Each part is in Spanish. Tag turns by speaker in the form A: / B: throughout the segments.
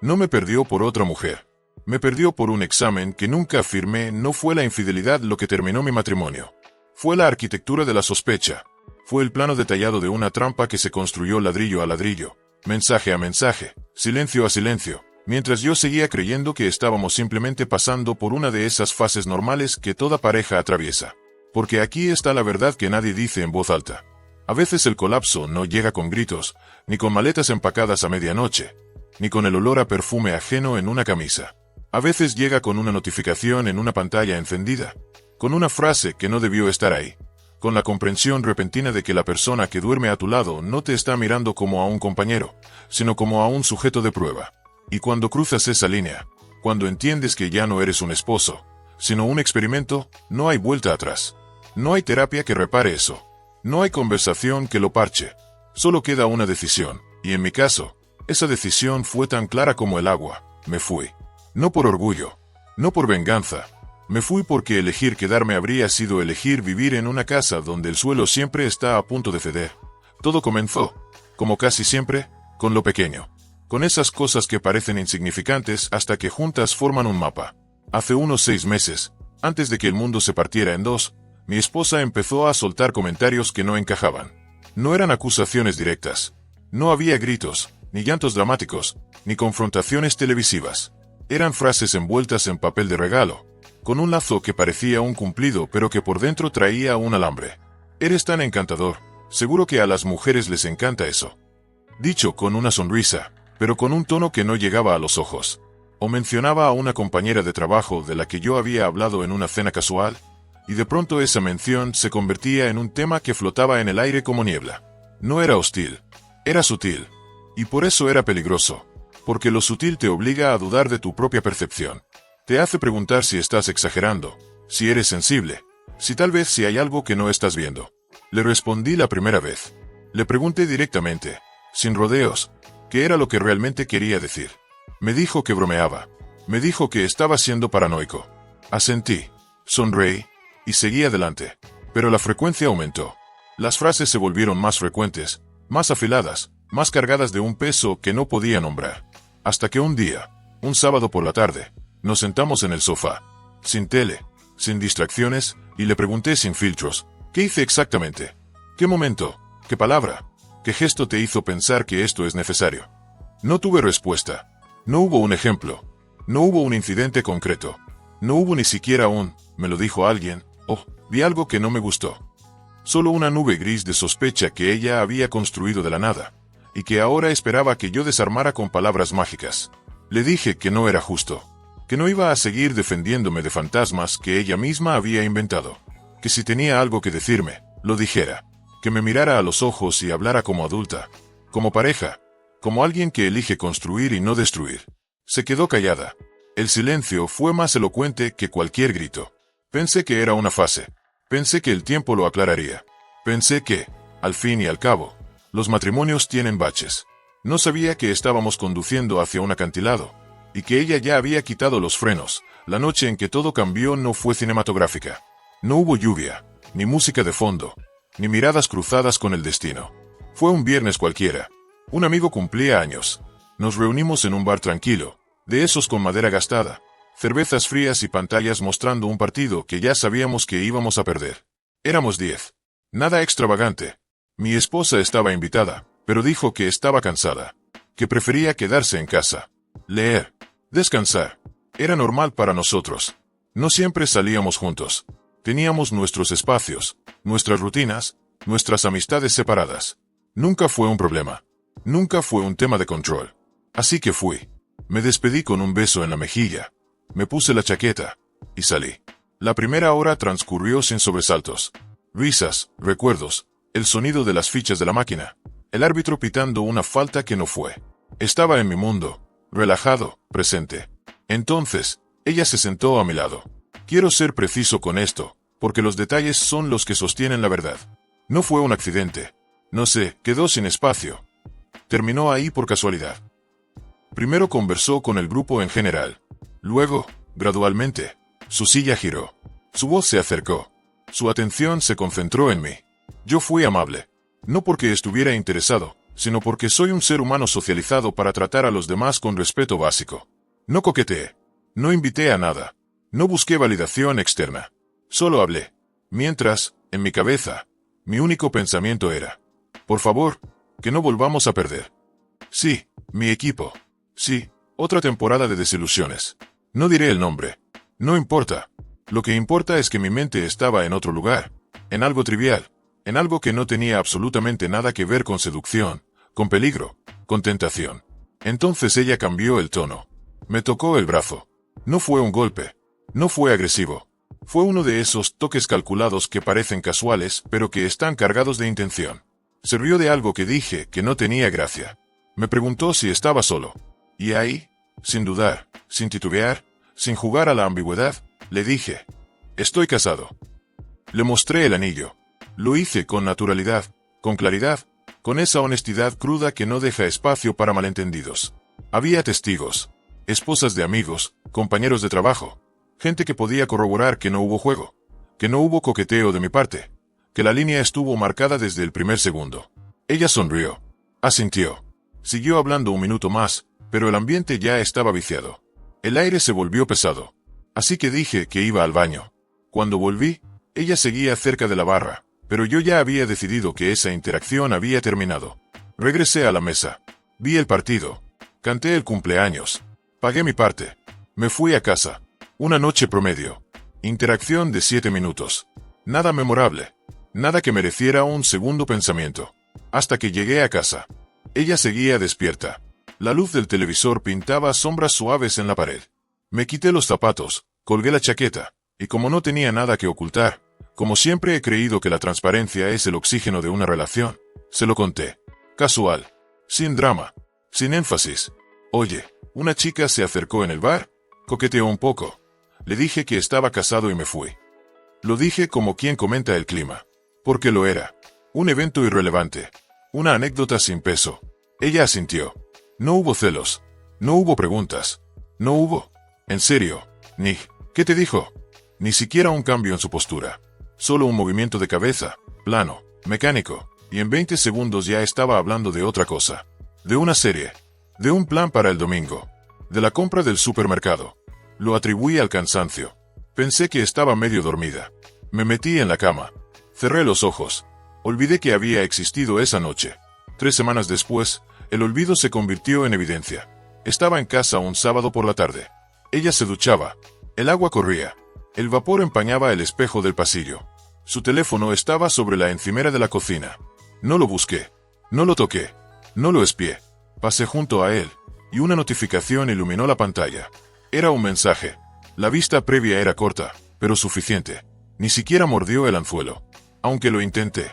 A: No me perdió por otra mujer. Me perdió por un examen que nunca firmé. No fue la infidelidad lo que terminó mi matrimonio. Fue la arquitectura de la sospecha. Fue el plano detallado de una trampa que se construyó ladrillo a ladrillo, mensaje a mensaje, silencio a silencio, mientras yo seguía creyendo que estábamos simplemente pasando por una de esas fases normales que toda pareja atraviesa. Porque aquí está la verdad que nadie dice en voz alta. A veces el colapso no llega con gritos, ni con maletas empacadas a medianoche, ni con el olor a perfume ajeno en una camisa. A veces llega con una notificación en una pantalla encendida, con una frase que no debió estar ahí, con la comprensión repentina de que la persona que duerme a tu lado no te está mirando como a un compañero, sino como a un sujeto de prueba. Y cuando cruzas esa línea, cuando entiendes que ya no eres un esposo, sino un experimento, no hay vuelta atrás. No hay terapia que repare eso. No hay conversación que lo parche. Solo queda una decisión, y en mi caso, esa decisión fue tan clara como el agua. Me fui. No por orgullo, no por venganza. Me fui porque elegir quedarme habría sido elegir vivir en una casa donde el suelo siempre está a punto de ceder. Todo comenzó, como casi siempre, con lo pequeño. Con esas cosas que parecen insignificantes hasta que juntas forman un mapa. Hace unos 6 meses, antes de que el mundo se partiera en dos, mi esposa empezó a soltar comentarios que no encajaban. No eran acusaciones directas. No había gritos, ni llantos dramáticos, ni confrontaciones televisivas. Eran frases envueltas en papel de regalo, con un lazo que parecía un cumplido pero que por dentro traía un alambre. Eres tan encantador, seguro que a las mujeres les encanta eso. Dicho con una sonrisa, pero con un tono que no llegaba a los ojos. O mencionaba a una compañera de trabajo de la que yo había hablado en una cena casual, y de pronto esa mención se convertía en un tema que flotaba en el aire como niebla. No era hostil, era sutil. Y por eso era peligroso, porque lo sutil te obliga a dudar de tu propia percepción. Te hace preguntar si estás exagerando, si eres sensible, si tal vez si hay algo que no estás viendo. Le respondí la primera vez. Le pregunté directamente, sin rodeos, qué era lo que realmente quería decir. Me dijo que bromeaba. Me dijo que estaba siendo paranoico. Asentí, sonreí, y seguí adelante. Pero la frecuencia aumentó. Las frases se volvieron más frecuentes, más afiladas, más cargadas de un peso que no podía nombrar. Hasta que un día, un sábado por la tarde, nos sentamos en el sofá, sin tele, sin distracciones, y le pregunté sin filtros, ¿qué hice exactamente? ¿Qué momento? ¿Qué palabra? ¿Qué gesto te hizo pensar que esto es necesario? No tuve respuesta. No hubo un ejemplo. No hubo un incidente concreto. No hubo ni siquiera un, me lo dijo alguien, o, vi algo que no me gustó. Solo una nube gris de sospecha que ella había construido de la nada, y que ahora esperaba que yo desarmara con palabras mágicas. Le dije que no era justo, que no iba a seguir defendiéndome de fantasmas que ella misma había inventado, que si tenía algo que decirme, lo dijera, que me mirara a los ojos y hablara como adulta, como pareja, como alguien que elige construir y no destruir. Se quedó callada. El silencio fue más elocuente que cualquier grito. Pensé que era una fase. Pensé que el tiempo lo aclararía. Pensé que, al fin y al cabo, los matrimonios tienen baches. No sabía que estábamos conduciendo hacia un acantilado, y que ella ya había quitado los frenos. La noche en que todo cambió no fue cinematográfica. No hubo lluvia, ni música de fondo, ni miradas cruzadas con el destino. Fue un viernes cualquiera. Un amigo cumplía años. Nos reunimos en un bar tranquilo, de esos con madera gastada, cervezas frías y pantallas mostrando un partido que ya sabíamos que íbamos a perder. Éramos 10. Nada extravagante. Mi esposa estaba invitada, pero dijo que estaba cansada, que prefería quedarse en casa, leer, descansar. Era normal para nosotros. No siempre salíamos juntos. Teníamos nuestros espacios, nuestras rutinas, nuestras amistades separadas. Nunca fue un problema. Nunca fue un tema de control. Así que fui. Me despedí con un beso en la mejilla. Me puse la chaqueta, y salí. La primera hora transcurrió sin sobresaltos. Risas, recuerdos, el sonido de las fichas de la máquina, el árbitro pitando una falta que no fue. Estaba en mi mundo, relajado, presente. Entonces, ella se sentó a mi lado. Quiero ser preciso con esto, porque los detalles son los que sostienen la verdad. No fue un accidente. No sé, quedó sin espacio. Terminó ahí por casualidad. Primero conversó con el grupo en general. Luego, gradualmente, su silla giró. Su voz se acercó. Su atención se concentró en mí. Yo fui amable. No porque estuviera interesado, sino porque soy un ser humano socializado para tratar a los demás con respeto básico. No coqueteé. No invité a nada. No busqué validación externa. Solo hablé. Mientras, en mi cabeza, mi único pensamiento era: por favor, que no volvamos a perder. Sí, mi equipo. Sí, otra temporada de desilusiones. No diré el nombre. No importa. Lo que importa es que mi mente estaba en otro lugar, en algo trivial, en algo que no tenía absolutamente nada que ver con seducción, con peligro, con tentación. Entonces ella cambió el tono. Me tocó el brazo. No fue un golpe. No fue agresivo. Fue uno de esos toques calculados que parecen casuales, pero que están cargados de intención. Se rió de algo que dije que no tenía gracia. Me preguntó si estaba solo. Y ahí, sin dudar, sin titubear, sin jugar a la ambigüedad, le dije: estoy casado. Le mostré el anillo. Lo hice con naturalidad, con claridad, con esa honestidad cruda que no deja espacio para malentendidos. Había testigos, esposas de amigos, compañeros de trabajo, gente que podía corroborar que no hubo juego, que no hubo coqueteo de mi parte, que la línea estuvo marcada desde el primer segundo. Ella sonrió, asintió. Siguió hablando un minuto más, pero el ambiente ya estaba viciado. El aire se volvió pesado. Así que dije que iba al baño. Cuando volví, ella seguía cerca de la barra, pero yo ya había decidido que esa interacción había terminado. Regresé a la mesa. Vi el partido. Canté el cumpleaños. Pagué mi parte. Me fui a casa. Una noche promedio. Interacción de 7 minutos. Nada memorable. Nada que mereciera un segundo pensamiento. Hasta que llegué a casa. Ella seguía despierta. La luz del televisor pintaba sombras suaves en la pared. Me quité los zapatos, colgué la chaqueta, y como no tenía nada que ocultar, como siempre he creído que la transparencia es el oxígeno de una relación, se lo conté. Casual. Sin drama. Sin énfasis. Oye, una chica se acercó en el bar, coqueteó un poco. Le dije que estaba casado y me fui. Lo dije como quien comenta el clima. Porque lo era. Un evento irrelevante. Una anécdota sin peso. Ella asintió. No hubo celos. No hubo preguntas. No hubo. En serio, Nick, ¿qué te dijo? Ni siquiera un cambio en su postura. Solo un movimiento de cabeza, plano, mecánico, y en 20 segundos ya estaba hablando de otra cosa. De una serie. De un plan para el domingo. De la compra del supermercado. Lo atribuí al cansancio. Pensé que estaba medio dormida. Me metí en la cama. Cerré los ojos. Olvidé que había existido esa noche. 3 semanas después, el olvido se convirtió en evidencia. Estaba en casa un sábado por la tarde. Ella se duchaba. El agua corría. El vapor empañaba el espejo del pasillo. Su teléfono estaba sobre la encimera de la cocina. No lo busqué. No lo toqué. No lo espié. Pasé junto a él, y una notificación iluminó la pantalla. Era un mensaje. La vista previa era corta, pero suficiente. Ni siquiera mordió el anzuelo. Aunque lo intenté.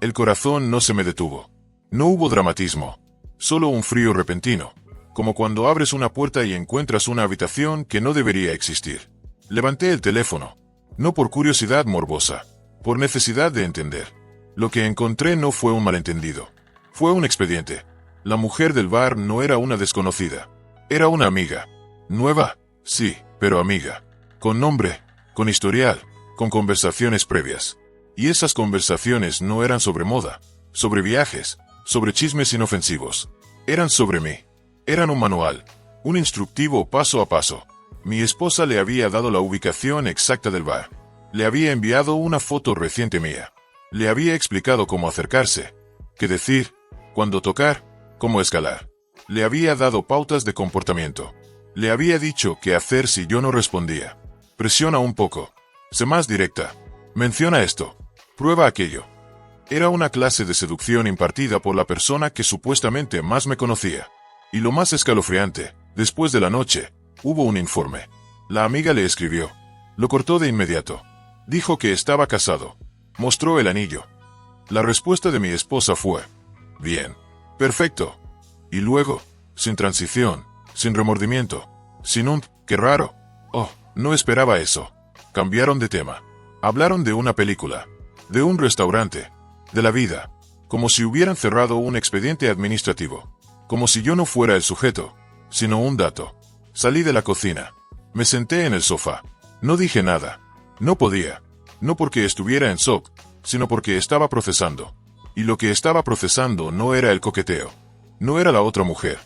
A: El corazón no se me detuvo. No hubo dramatismo. Solo un frío repentino. Como cuando abres una puerta y encuentras una habitación que no debería existir. Levanté el teléfono. No por curiosidad morbosa. Por necesidad de entender. Lo que encontré no fue un malentendido. Fue un expediente. La mujer del bar no era una desconocida. Era una amiga. Nueva, sí, pero amiga. Con nombre, con historial, con conversaciones previas. Y esas conversaciones no eran sobre moda, sobre viajes, sobre chismes inofensivos. Eran sobre mí. Eran un manual, un instructivo paso a paso. Mi esposa le había dado la ubicación exacta del bar. Le había enviado una foto reciente mía. Le había explicado cómo acercarse, qué decir, cuándo tocar, cómo escalar. Le había dado pautas de comportamiento. Le había dicho qué hacer si yo no respondía. Presiona un poco. Sé más directa. Menciona esto. Prueba aquello. Era una clase de seducción impartida por la persona que supuestamente más me conocía. Y lo más escalofriante, después de la noche, hubo un informe. La amiga le escribió. Lo cortó de inmediato. Dijo que estaba casado. Mostró el anillo. La respuesta de mi esposa fue: bien. Perfecto. Y luego, sin transición, sin remordimiento, sin un «qué raro». Oh, no esperaba eso. Cambiaron de tema. Hablaron de una película, de un restaurante, de la vida, como si hubieran cerrado un expediente administrativo. Como si yo no fuera el sujeto, sino un dato. Salí de la cocina. Me senté en el sofá. No dije nada. No podía. No porque estuviera en shock, sino porque estaba procesando. Y lo que estaba procesando no era el coqueteo. No era la otra mujer.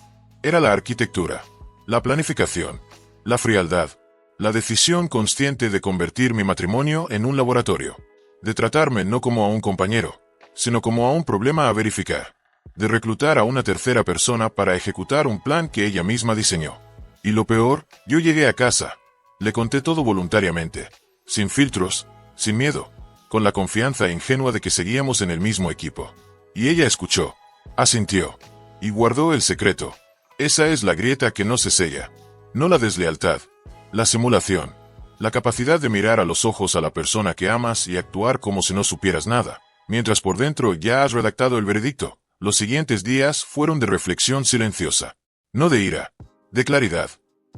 A: Era la arquitectura, la planificación, la frialdad, la decisión consciente de convertir mi matrimonio en un laboratorio. De tratarme no como a un compañero, sino como a un problema a verificar. De reclutar a una tercera persona para ejecutar un plan que ella misma diseñó. Y lo peor, yo llegué a casa. Le conté todo voluntariamente, sin filtros, sin miedo, con la confianza ingenua de que seguíamos en el mismo equipo. Y ella escuchó, asintió, y guardó el secreto. Esa es la grieta que no se sella. No la deslealtad, la simulación, la capacidad de mirar a los ojos a la persona que amas y actuar como si no supieras nada, mientras por dentro ya has redactado el veredicto. Los siguientes días fueron de reflexión silenciosa, no de ira, de claridad.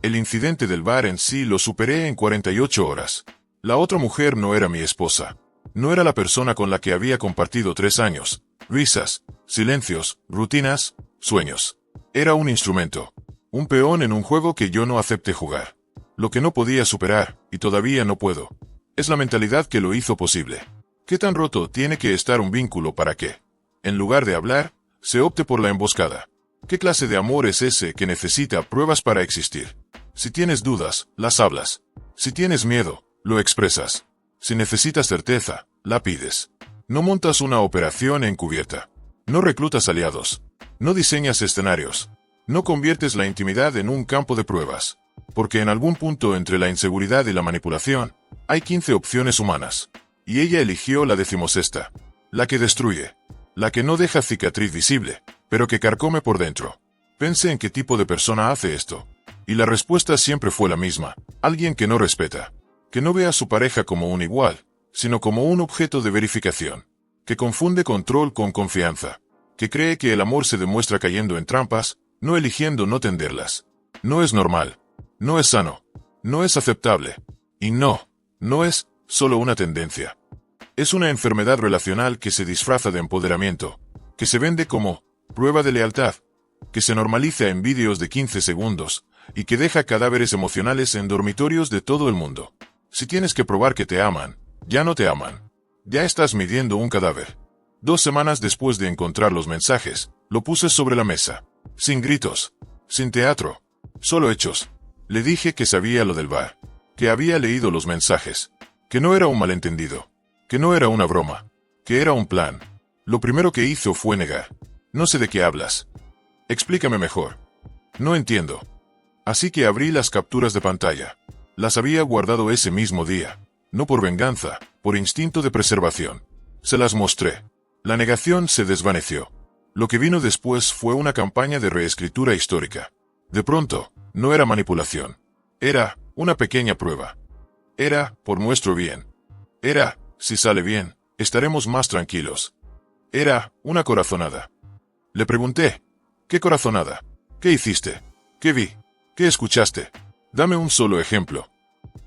A: El incidente del bar en sí lo superé en 48 horas. La otra mujer no era mi esposa. No era la persona con la que había compartido 3 años, risas, silencios, rutinas, sueños. Era un instrumento, un peón en un juego que yo no acepté jugar. Lo que no podía superar, y todavía no puedo, es la mentalidad que lo hizo posible. ¿Qué tan roto tiene que estar un vínculo para que, en lugar de hablar, se opte por la emboscada? ¿Qué clase de amor es ese que necesita pruebas para existir? Si tienes dudas, las hablas. Si tienes miedo, lo expresas. Si necesitas certeza, la pides. No montas una operación encubierta. No reclutas aliados. No diseñas escenarios. No conviertes la intimidad en un campo de pruebas. Porque en algún punto entre la inseguridad y la manipulación, hay 15 opciones humanas. Y ella eligió la 16ª. La que destruye. La que no deja cicatriz visible, pero que carcome por dentro. Pensé en qué tipo de persona hace esto. Y la respuesta siempre fue la misma. Alguien que no respeta. Que no ve a su pareja como un igual, sino como un objeto de verificación. Que confunde control con confianza. Que cree que el amor se demuestra cayendo en trampas, no eligiendo no tenderlas. No es normal. No es sano. No es aceptable. Y no es solo una tendencia. Es una enfermedad relacional que se disfraza de empoderamiento, que se vende como prueba de lealtad, que se normaliza en vídeos de 15 segundos, y que deja cadáveres emocionales en dormitorios de todo el mundo. Si tienes que probar que te aman, ya no te aman. Ya estás midiendo un cadáver. 2 semanas después de encontrar los mensajes, lo puse sobre la mesa. Sin gritos, sin teatro, solo hechos. Le dije que sabía lo del bar, que había leído los mensajes, que no era un malentendido, que no era una broma, que era un plan. Lo primero que hizo fue negar. No sé de qué hablas. Explícame mejor. No entiendo. Así que abrí las capturas de pantalla. Las había guardado ese mismo día. No por venganza, por instinto de preservación. Se las mostré. La negación se desvaneció. Lo que vino después fue una campaña de reescritura histórica. De pronto, no era manipulación. Era una pequeña prueba. Era por nuestro bien. Era, si sale bien, estaremos más tranquilos. Era una corazonada. Le pregunté, ¿qué corazonada? ¿Qué hiciste? ¿Qué vi? ¿Qué escuchaste? Dame un solo ejemplo.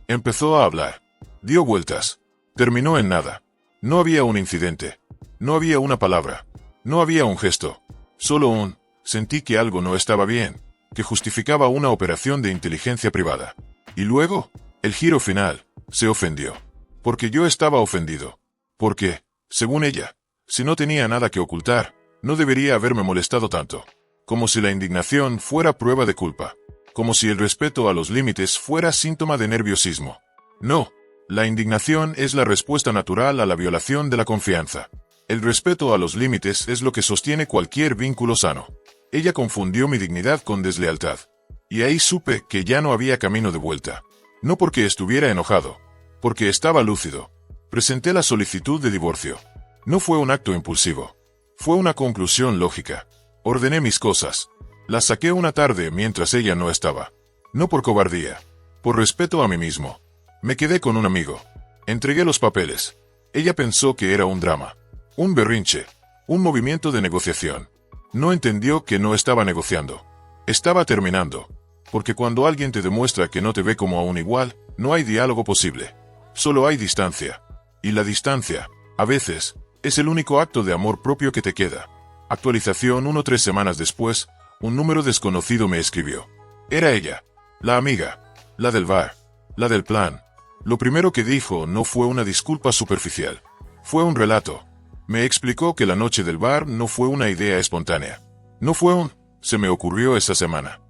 A: Empezó a hablar. Dio vueltas. Terminó en nada. No había un incidente. No había una palabra. No había un gesto. Solo un, sentí que algo no estaba bien, que justificaba una operación de inteligencia privada. Y luego, el giro final, se ofendió. Porque yo estaba ofendido. Porque, según ella, si no tenía nada que ocultar, no debería haberme molestado tanto. Como si la indignación fuera prueba de culpa. Como si el respeto a los límites fuera síntoma de nerviosismo. No, la indignación es la respuesta natural a la violación de la confianza. El respeto a los límites es lo que sostiene cualquier vínculo sano. Ella confundió mi dignidad con deslealtad. Y ahí supe que ya no había camino de vuelta. No porque estuviera enojado, porque estaba lúcido. Presenté la solicitud de divorcio. No fue un acto impulsivo. Fue una conclusión lógica. Ordené mis cosas. Las saqué una tarde mientras ella no estaba. No por cobardía. Por respeto a mí mismo. Me quedé con un amigo. Entregué los papeles. Ella pensó que era un drama. Un berrinche. Un movimiento de negociación. No entendió que no estaba negociando. Estaba terminando. Porque cuando alguien te demuestra que no te ve como a un igual, no hay diálogo posible. Solo hay distancia. Y la distancia, a veces, es el único acto de amor propio que te queda. Actualización 1-3 semanas después, un número desconocido me escribió. Era ella. La amiga. La del bar. La del plan. Lo primero que dijo no fue una disculpa superficial. Fue un relato. Me explicó que la noche del bar no fue una idea espontánea. No fue se me ocurrió esa semana.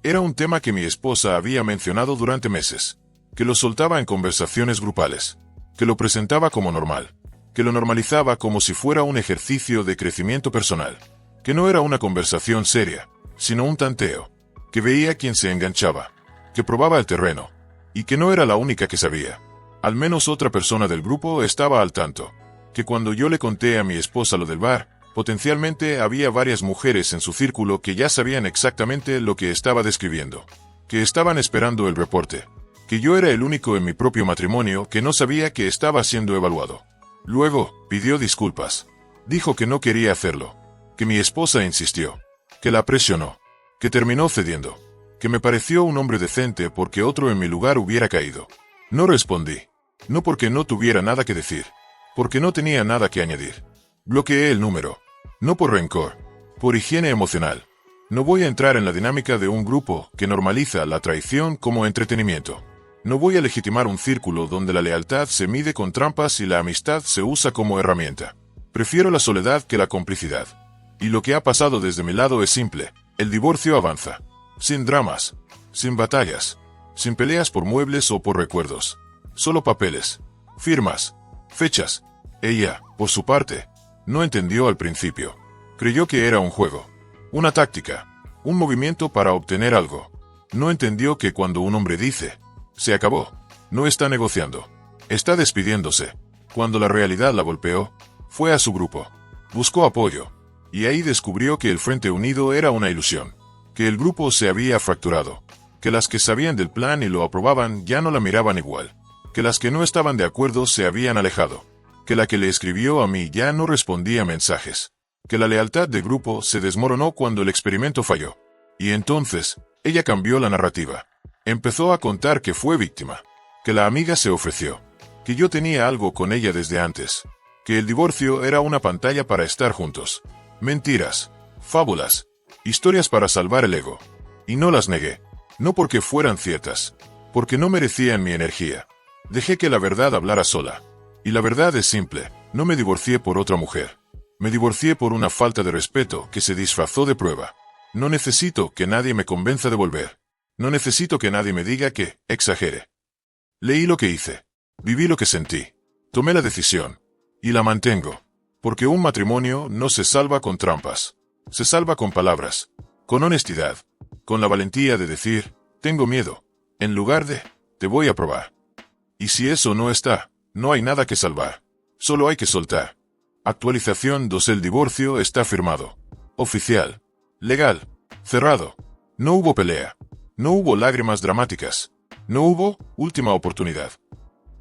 A: Era un tema que mi esposa había mencionado durante meses, que lo soltaba en conversaciones grupales, que lo presentaba como normal, que lo normalizaba como si fuera un ejercicio de crecimiento personal, que no era una conversación seria, sino un tanteo, que veía quien se enganchaba, que probaba el terreno, y que no era la única que sabía. Al menos otra persona del grupo estaba al tanto, que cuando yo le conté a mi esposa lo del bar, potencialmente había varias mujeres en su círculo que ya sabían exactamente lo que estaba describiendo, que estaban esperando el reporte, que yo era el único en mi propio matrimonio que no sabía que estaba siendo evaluado. Luego, pidió disculpas. Dijo que no quería hacerlo, que mi esposa insistió, que la presionó, que terminó cediendo, que me pareció un hombre decente porque otro en mi lugar hubiera caído. No respondí, no porque no tuviera nada que decir, porque no tenía nada que añadir. Bloqueé el número. No por rencor, por higiene emocional. No voy a entrar en la dinámica de un grupo que normaliza la traición como entretenimiento. No voy a legitimar un círculo donde la lealtad se mide con trampas y la amistad se usa como herramienta. Prefiero la soledad que la complicidad. Y lo que ha pasado desde mi lado es simple. El divorcio avanza. Sin dramas, sin batallas, sin peleas por muebles o por recuerdos. Solo papeles, firmas, fechas. Ella, por su parte, no entendió al principio. Creyó que era un juego, una táctica, un movimiento para obtener algo. No entendió que cuando un hombre dice, se acabó, no está negociando, está despidiéndose. Cuando la realidad la golpeó, fue a su grupo, buscó apoyo, y ahí descubrió que el Frente Unido era una ilusión, que el grupo se había fracturado, que las que sabían del plan y lo aprobaban ya no la miraban igual, que las que no estaban de acuerdo se habían alejado, que la que le escribió a mí ya no respondía mensajes, que la lealtad de grupo se desmoronó cuando el experimento falló. Y entonces, ella cambió la narrativa. Empezó a contar que fue víctima, que la amiga se ofreció, que yo tenía algo con ella desde antes, que el divorcio era una pantalla para estar juntos. Mentiras, fábulas, historias para salvar el ego. Y no las negué, no porque fueran ciertas, porque no merecían mi energía. Dejé que la verdad hablara sola. Y la verdad es simple, no me divorcié por otra mujer. Me divorcié por una falta de respeto que se disfrazó de prueba. No necesito que nadie me convenza de volver. No necesito que nadie me diga que exagere. Leí lo que hice. Viví lo que sentí. Tomé la decisión. Y la mantengo. Porque un matrimonio no se salva con trampas. Se salva con palabras. Con honestidad. Con la valentía de decir, tengo miedo. En lugar de, te voy a probar. Y si eso no está, no hay nada que salvar. Solo hay que soltar. Actualización 2. El divorcio está firmado. Oficial. Legal. Cerrado. No hubo pelea. No hubo lágrimas dramáticas. No hubo última oportunidad.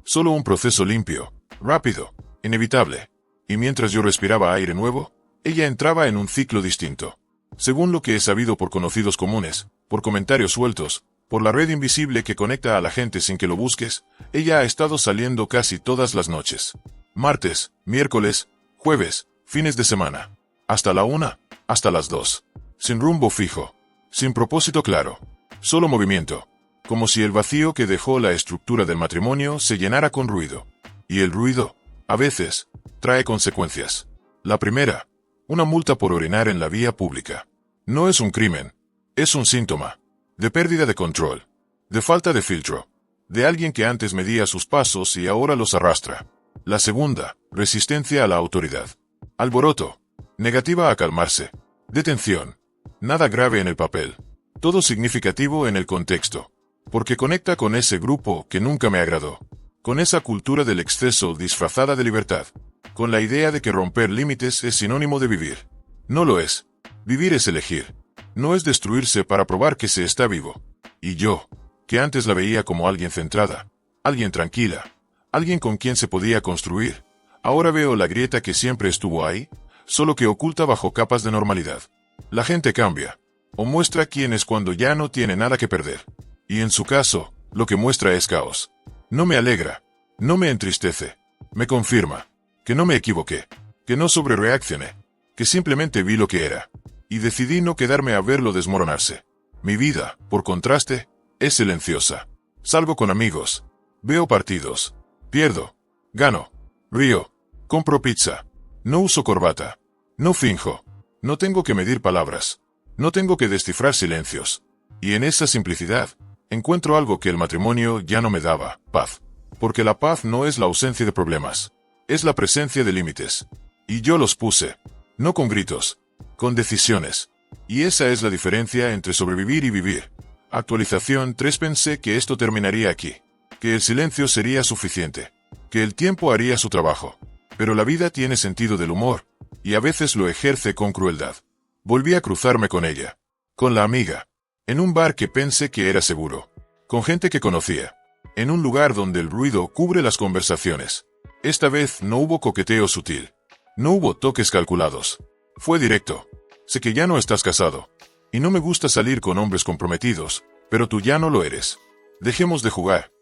A: Solo un proceso limpio, rápido, inevitable. Y mientras yo respiraba aire nuevo, ella entraba en un ciclo distinto. Según lo que he sabido por conocidos comunes, por comentarios sueltos, por la red invisible que conecta a la gente sin que lo busques, ella ha estado saliendo casi todas las noches. Martes, miércoles, jueves, fines de semana. Hasta la 1, hasta las 2. Sin rumbo fijo. Sin propósito claro. Solo movimiento. Como si el vacío que dejó la estructura del matrimonio se llenara con ruido. Y el ruido, a veces, trae consecuencias. La primera, una multa por orinar en la vía pública. No es un crimen. Es un síntoma. De pérdida de control. De falta de filtro. De alguien que antes medía sus pasos y ahora los arrastra. La segunda, resistencia a la autoridad. Alboroto. Negativa a calmarse. Detención. Nada grave en el papel. Todo significativo en el contexto. Porque conecta con ese grupo que nunca me agradó. Con esa cultura del exceso disfrazada de libertad. Con la idea de que romper límites es sinónimo de vivir. No lo es. Vivir es elegir. No es destruirse para probar que se está vivo. Y yo, que antes la veía como alguien centrada, alguien tranquila, alguien con quien se podía construir, ahora veo la grieta que siempre estuvo ahí, solo que oculta bajo capas de normalidad. La gente cambia, o muestra quién es cuando ya no tiene nada que perder. Y en su caso, lo que muestra es caos. No me alegra, no me entristece, me confirma, que no me equivoqué, que no sobrereaccioné, que simplemente vi lo que era. Y decidí no quedarme a verlo desmoronarse. Mi vida, por contraste, es silenciosa. Salgo con amigos. Veo partidos. Pierdo. Gano. Río. Compro pizza. No uso corbata. No finjo. No tengo que medir palabras. No tengo que descifrar silencios. Y en esa simplicidad, encuentro algo que el matrimonio ya no me daba: paz. Porque la paz no es la ausencia de problemas. Es la presencia de límites. Y yo los puse. No con gritos. Con decisiones. Y esa es la diferencia entre sobrevivir y vivir. Actualización 3. Pensé que esto terminaría aquí. Que el silencio sería suficiente. Que el tiempo haría su trabajo. Pero la vida tiene sentido del humor. Y a veces lo ejerce con crueldad. Volví a cruzarme con ella. Con la amiga. En un bar que pensé que era seguro. Con gente que conocía. En un lugar donde el ruido cubre las conversaciones. Esta vez no hubo coqueteo sutil. No hubo toques calculados. Fue directo. Sé que ya no estás casado. Y no me gusta salir con hombres comprometidos, pero tú ya no lo eres. Dejemos de jugar.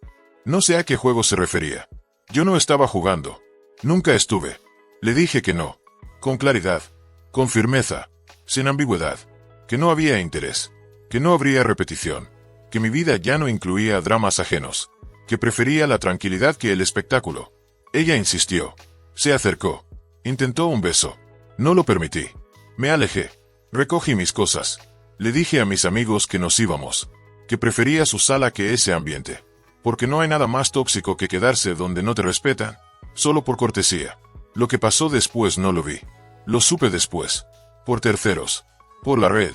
A: No sé a qué juego se refería. Yo no estaba jugando. Nunca estuve. Le dije que no. Con claridad. Con firmeza. Sin ambigüedad. Que no había interés. Que no habría repetición. Que mi vida ya no incluía dramas ajenos. Que prefería la tranquilidad que el espectáculo. Ella insistió. Se acercó. Intentó un beso. No lo permití. Me alejé. Recogí mis cosas. Le dije a mis amigos que nos íbamos. Que prefería su sala que ese ambiente. Porque no hay nada más tóxico que quedarse donde no te respetan, solo por cortesía. Lo que pasó después no lo vi. Lo supe después. Por terceros. Por la red.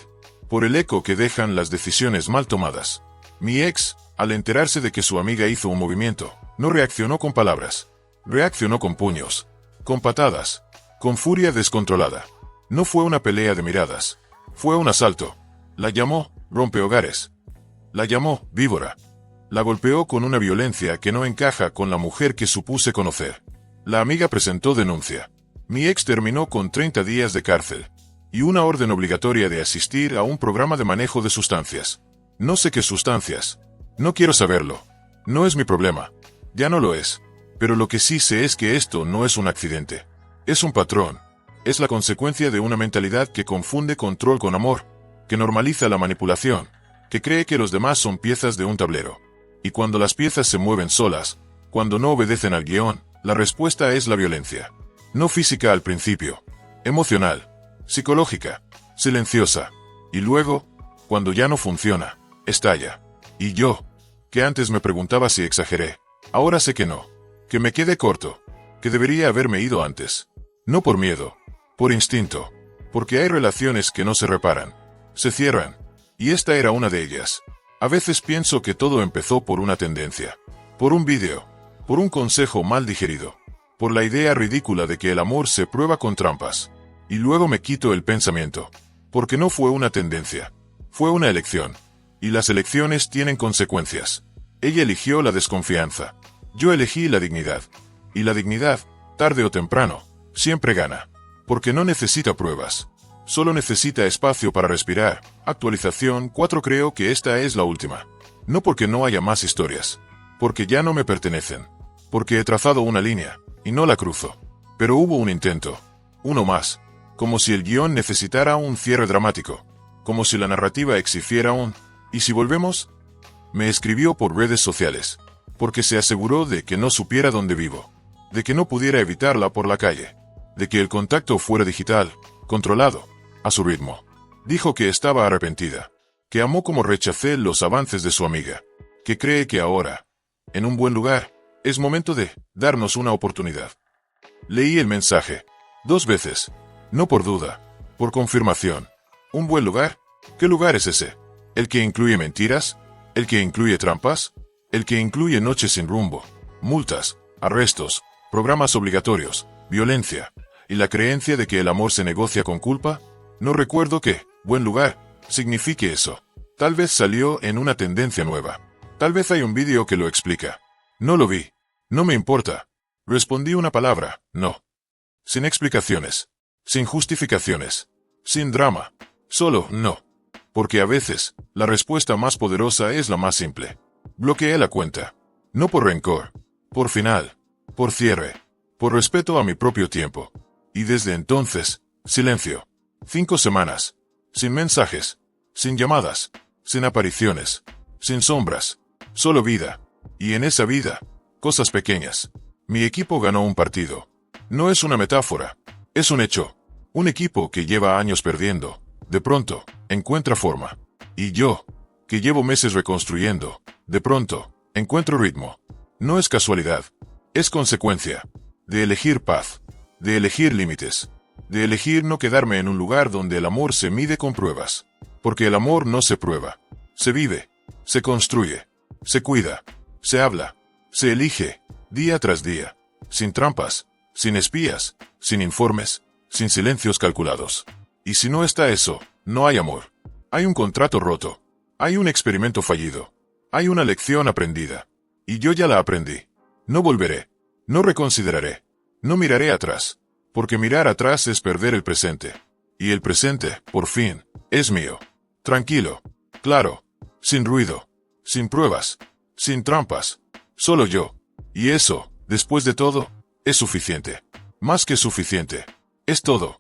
A: Por el eco que dejan las decisiones mal tomadas. Mi ex, al enterarse de que su amiga hizo un movimiento, no reaccionó con palabras. Reaccionó con puños. Con patadas. Con furia descontrolada. No fue una pelea de miradas. Fue un asalto. La llamó rompehogares. La llamó víbora. La golpeó con una violencia que no encaja con la mujer que supuse conocer. La amiga presentó denuncia. Mi ex terminó con 30 días de cárcel. Y una orden obligatoria de asistir a un programa de manejo de sustancias. No sé qué sustancias. No quiero saberlo. No es mi problema. Ya no lo es. Pero lo que sí sé es que esto no es un accidente. Es un patrón. Es la consecuencia de una mentalidad que confunde control con amor, que normaliza la manipulación, que cree que los demás son piezas de un tablero. Y cuando las piezas se mueven solas, cuando no obedecen al guión, la respuesta es la violencia. No física al principio, emocional, psicológica, silenciosa. Y luego, cuando ya no funciona, estalla. Y yo, que antes me preguntaba si exageré, ahora sé que no, que me quedé corto, que debería haberme ido antes. No por miedo, por instinto, porque hay relaciones que no se reparan, se cierran, y esta era una de ellas. A veces pienso que todo empezó por una tendencia, por un vídeo, por un consejo mal digerido, por la idea ridícula de que el amor se prueba con trampas, y luego me quito el pensamiento, porque no fue una tendencia, fue una elección, y las elecciones tienen consecuencias. Ella eligió la desconfianza, yo elegí la dignidad, y la dignidad, tarde o temprano, siempre gana, porque no necesita pruebas. Solo necesita espacio para respirar. Actualización 4. Creo que esta es la última. No porque no haya más historias. Porque ya no me pertenecen. Porque he trazado una línea, y no la cruzo. Pero hubo un intento. Uno más. Como si el guión necesitara un cierre dramático. Como si la narrativa exigiera un ¿y si volvemos? Me escribió por redes sociales. Porque se aseguró de que no supiera dónde vivo. De que no pudiera evitarla por la calle. De que el contacto fuera digital, controlado. A su ritmo. Dijo que estaba arrepentida, que amó como rechacé los avances de su amiga, que cree que ahora, en un buen lugar, es momento de darnos una oportunidad. Leí el mensaje 2 veces, no por duda, por confirmación. ¿Un buen lugar? ¿Qué lugar es ese? ¿El que incluye mentiras? ¿El que incluye trampas? ¿El que incluye noches sin rumbo, multas, arrestos, programas obligatorios, violencia, y la creencia de que el amor se negocia con culpa? No recuerdo que buen lugar signifique eso. Tal vez salió en una tendencia nueva. Tal vez hay un vídeo que lo explica. No lo vi. No me importa. Respondí una palabra, no. Sin explicaciones. Sin justificaciones. Sin drama. Solo no. Porque a veces, la respuesta más poderosa es la más simple. Bloqueé la cuenta. No por rencor. Por final. Por cierre. Por respeto a mi propio tiempo. Y desde entonces, silencio. 5 semanas. Sin mensajes. Sin llamadas. Sin apariciones. Sin sombras. Solo vida. Y en esa vida, cosas pequeñas. Mi equipo ganó un partido. No es una metáfora. Es un hecho. Un equipo que lleva años perdiendo, de pronto, encuentra forma. Y yo, que llevo meses reconstruyendo, de pronto, encuentro ritmo. No es casualidad. Es consecuencia de elegir paz, de elegir límites, de elegir no quedarme en un lugar donde el amor se mide con pruebas. Porque el amor no se prueba, se vive, se construye, se cuida, se habla, se elige, día tras día, sin trampas, sin espías, sin informes, sin silencios calculados. Y si no está eso, no hay amor. Hay un contrato roto, hay un experimento fallido, hay una lección aprendida. Y yo ya la aprendí. No volveré, no reconsideraré, no miraré atrás, porque mirar atrás es perder el presente. Y el presente, por fin, es mío. Tranquilo, claro, sin ruido, sin pruebas, sin trampas, solo yo. Y eso, después de todo, es suficiente. Más que suficiente. Es todo.